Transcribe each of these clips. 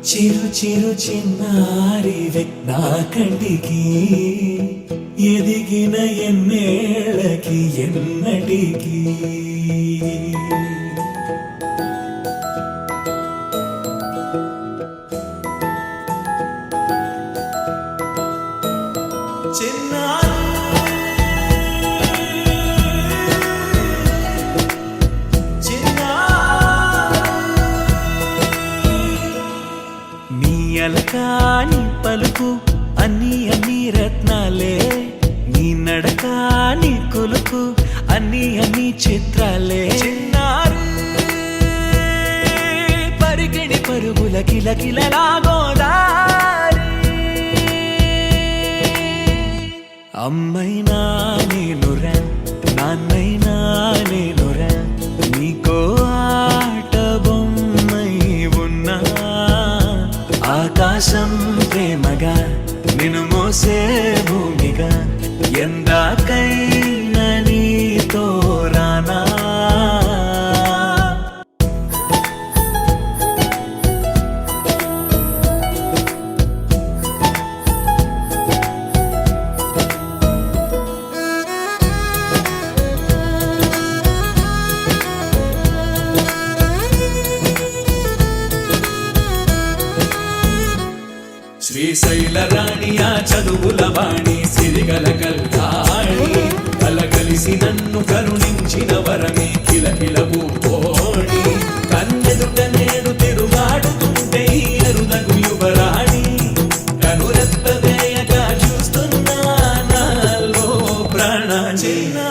చిరు చిరు చిన్నారివే నా కంటికి ఎదిగిన ఎన్నేళ్ళకి ఎన్నటికి అలకాని పలుకు అన్ని అన్ని రత్నాలే నీ నడకాని కొలుకు అన్ని అన్ని చిత్రాలే చిన్నారు పరిగిణి పరుగుల కిలకిలలాగోదారి అమ్మైనా నేనురా నాన్నైనా నేనురా నీకో ఆట బొమ్మై ఉన్నా ఆకాశం ప్రేమగా నిన్ను మోసే భూమిగా ఎందాకైనా నీతో రానా శ్రీశైల రాణియా చదువుల వాణి సిరిగల కల్కాణి కలగలిసి నన్ను కరుణించిన వరమే కిలకిల పూకోణి కన్నెదుట నేడు తిరుగాడుతుంటే అరుదగు యువరాణి కనురెత్త వేయగా చూస్తున్నా నాలో ప్రాణ చిన్నా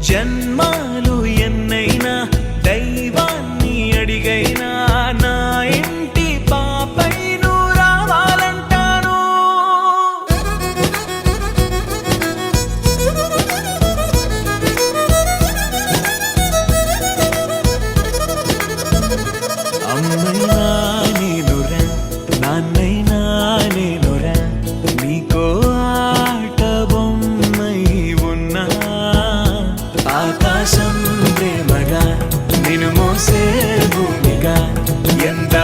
జన్మాలు ఎన్నైనా దైవాన్ని అడిగైనా నా ఇంటి పాపై నువ్వు రావాలంటాను అమ్మైనా నేనురా నాన్నైనా నేనురా నీకో ఆట బొమ్మై ఉన్నా ఆకాశం ప్రేమగా నిన్ను మోసే భూమిగా ఎంత